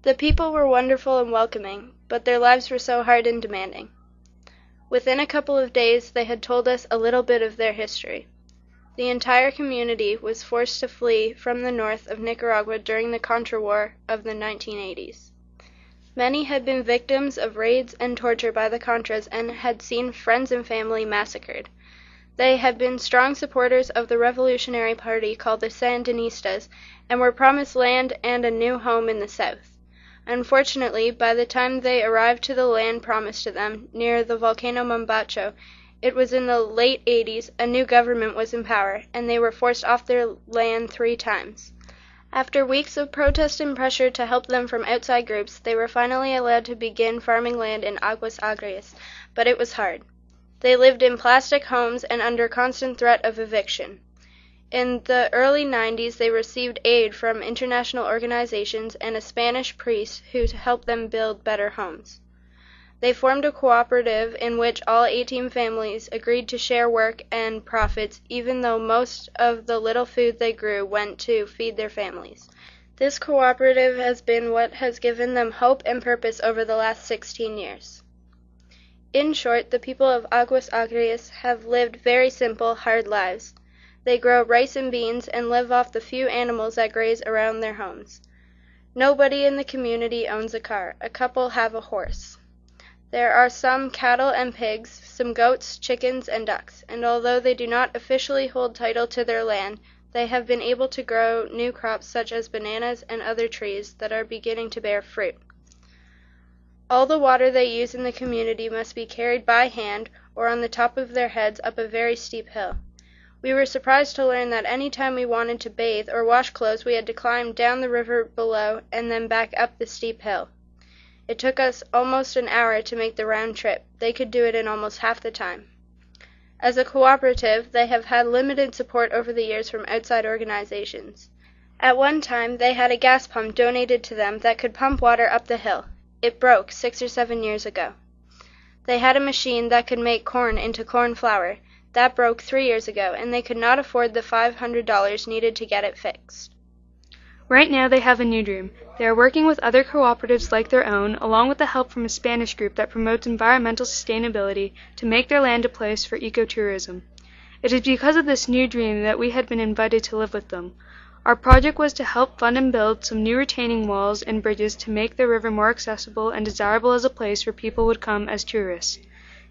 The people were wonderful and welcoming, but their lives were so hard and demanding. Within a couple of days they had told us a little bit of their history. The entire community was forced to flee from the north of Nicaragua during the Contra War of the 1980s. Many had been victims of raids and torture by the Contras and had seen friends and family massacred. They had been strong supporters of the revolutionary party called the Sandinistas and were promised land and a new home in the south. Unfortunately, by the time they arrived to the land promised to them, near the volcano Mombacho, it was in the late 80s, a new government was in power, and they were forced off their land 3 times. After weeks of protest and pressure to help them from outside groups, they were finally allowed to begin farming land in Aguas Agrias, but it was hard. They lived in plastic homes and under constant threat of eviction. In the early 90s, they received aid from international organizations and a Spanish priest who helped them build better homes. They formed a cooperative in which all 18 families agreed to share work and profits, even though most of the little food they grew went to feed their families. This cooperative has been what has given them hope and purpose over the last 16 years. In short, the people of Aguas Agrias have lived very simple, hard lives. They grow rice and beans and live off the few animals that graze around their homes. Nobody in the community owns a car. A couple have a horse. There are some cattle and pigs, some goats, chickens, and ducks, and although they do not officially hold title to their land, they have been able to grow new crops such as bananas and other trees that are beginning to bear fruit. All the water they use in the community must be carried by hand or on the top of their heads up a very steep hill. We were surprised to learn that any time we wanted to bathe or wash clothes, we had to climb down the river below and then back up the steep hill. It took us almost an hour to make the round trip. They could do it in almost half the time. As a cooperative, they have had limited support over the years from outside organizations. At one time, they had a gas pump donated to them that could pump water up the hill. It broke 6 or 7 years ago. They had a machine that could make corn into corn flour. That broke 3 years ago, and they could not afford the $500 needed to get it fixed. Right now they have a new dream. They are working with other cooperatives like their own, along with the help from a Spanish group that promotes environmental sustainability, to make their land a place for ecotourism. It is because of this new dream that we had been invited to live with them. Our project was to help fund and build some new retaining walls and bridges to make the river more accessible and desirable as a place where people would come as tourists.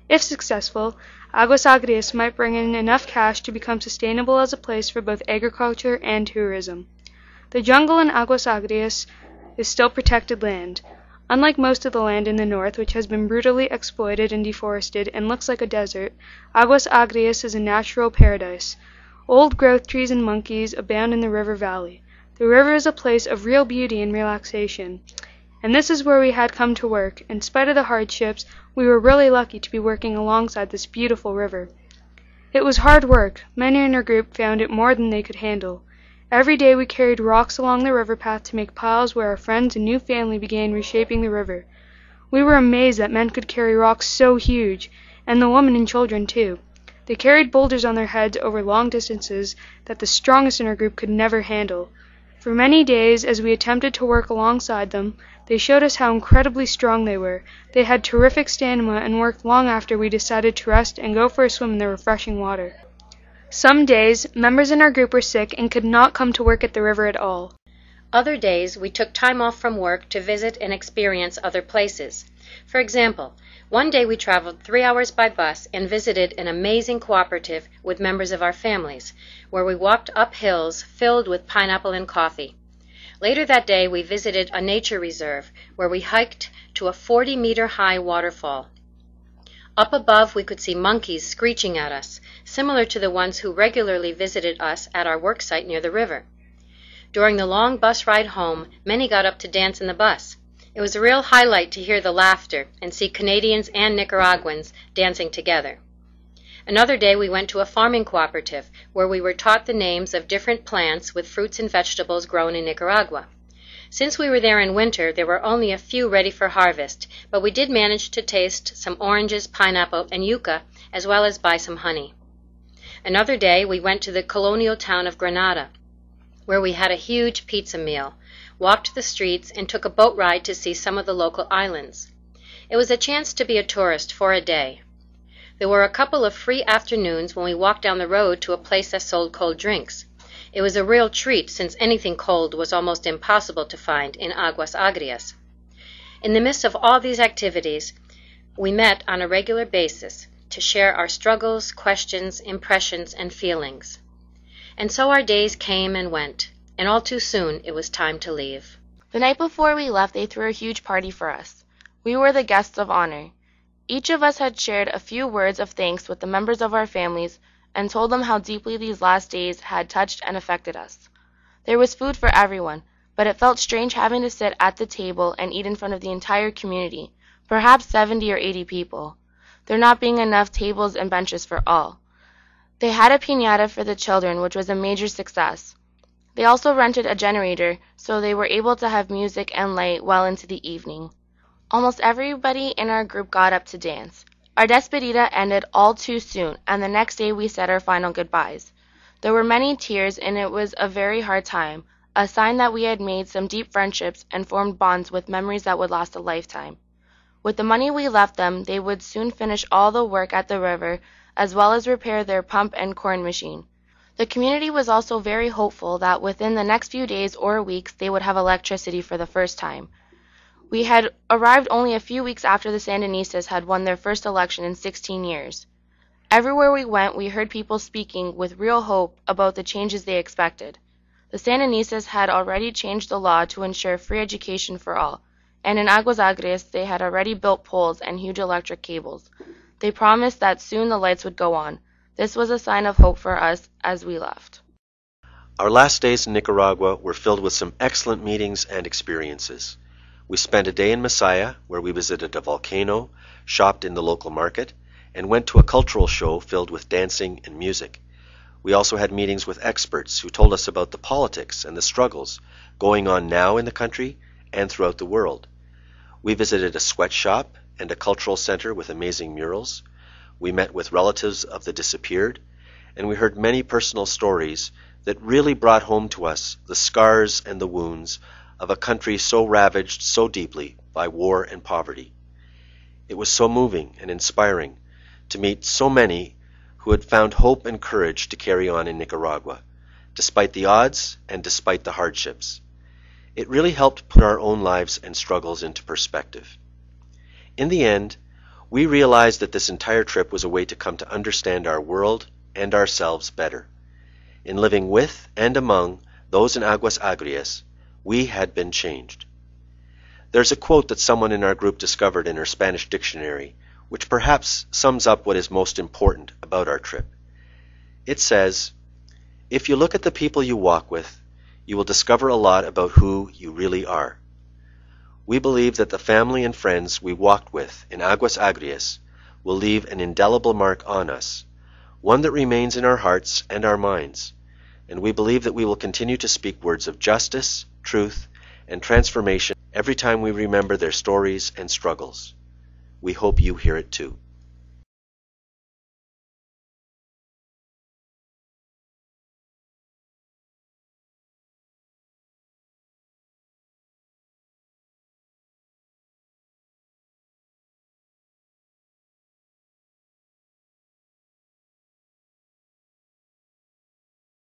If successful, Aguas Agrias might bring in enough cash to become sustainable as a place for both agriculture and tourism. The jungle in Aguas Agrias is still protected land. Unlike most of the land in the north, which has been brutally exploited and deforested and looks like a desert, Aguas Agrias is a natural paradise. Old growth trees and monkeys abound in the river valley. The river is a place of real beauty and relaxation. And this is where we had come to work. In spite of the hardships, we were really lucky to be working alongside this beautiful river. It was hard work. Many in our group found it more than they could handle. Every day we carried rocks along the river path to make piles where our friends and new family began reshaping the river. We were amazed that men could carry rocks so huge, and the women and children too. They carried boulders on their heads over long distances that the strongest in our group could never handle. For many days, as we attempted to work alongside them, they showed us how incredibly strong they were. They had terrific stamina and worked long after we decided to rest and go for a swim in the refreshing water. Some days, members in our group were sick and could not come to work at the river at all. Other days, we took time off from work to visit and experience other places. For example, one day we traveled 3 hours by bus and visited an amazing cooperative with members of our families, where we walked up hills filled with pineapple and coffee. Later that day, we visited a nature reserve, where we hiked to a 40-meter-high waterfall. Up above, we could see monkeys screeching at us, similar to the ones who regularly visited us at our worksite near the river. During the long bus ride home, many got up to dance in the bus. It was a real highlight to hear the laughter and see Canadians and Nicaraguans dancing together. Another day we went to a farming cooperative where we were taught the names of different plants with fruits and vegetables grown in Nicaragua. Since we were there in winter, there were only a few ready for harvest, but we did manage to taste some oranges, pineapple, and yucca, as well as buy some honey. Another day we went to the colonial town of Granada, where we had a huge pizza meal. walked the streets, and took a boat ride to see some of the local islands. It was a chance to be a tourist for a day. There were a couple of free afternoons when we walked down the road to a place that sold cold drinks. It was a real treat since anything cold was almost impossible to find in Aguas Agrias. In the midst of all these activities, we met on a regular basis to share our struggles, questions, impressions, and feelings. And so our days came and went, and all too soon it was time to leave. The night before we left, they threw a huge party for us. We were the guests of honor. Each of us had shared a few words of thanks with the members of our families and told them how deeply these last days had touched and affected us. There was food for everyone, but it felt strange having to sit at the table and eat in front of the entire community, perhaps 70 or 80 people, there not being enough tables and benches for all. They had a piñata for the children, which was a major success. They also rented a generator, so they were able to have music and light well into the evening. Almost everybody in our group got up to dance. Our despedida ended all too soon, and the next day we said our final goodbyes. There were many tears, and it was a very hard time, a sign that we had made some deep friendships and formed bonds with memories that would last a lifetime. With the money we left them, they would soon finish all the work at the river, as well as repair their pump and corn machine. The community was also very hopeful that within the next few days or weeks they would have electricity for the first time. We had arrived only a few weeks after the Sandinistas had won their first election in 16 years. Everywhere we went, we heard people speaking with real hope about the changes they expected. The Sandinistas had already changed the law to ensure free education for all, and in Aguas Agrias they had already built poles and huge electric cables. They promised that soon the lights would go on. This was a sign of hope for us as we left. Our last days in Nicaragua were filled with some excellent meetings and experiences. We spent a day in Masaya, where we visited a volcano, shopped in the local market, and went to a cultural show filled with dancing and music. We also had meetings with experts who told us about the politics and the struggles going on now in the country and throughout the world. We visited a sweatshop and a cultural center with amazing murals. We met with relatives of the disappeared, and we heard many personal stories that really brought home to us the scars and the wounds of a country so ravaged so deeply by war and poverty. It was so moving and inspiring to meet so many who had found hope and courage to carry on in Nicaragua, despite the odds and despite the hardships. It really helped put our own lives and struggles into perspective. In the end, we realized that this entire trip was a way to come to understand our world and ourselves better. In living with and among those in Aguas Agrias, we had been changed. There's a quote that someone in our group discovered in her Spanish dictionary, which perhaps sums up what is most important about our trip. It says, "If you look at the people you walk with, you will discover a lot about who you really are." We believe that the family and friends we walked with in Aguas Agrias will leave an indelible mark on us, one that remains in our hearts and our minds, and we believe that we will continue to speak words of justice, truth, and transformation every time we remember their stories and struggles. We hope you hear it too.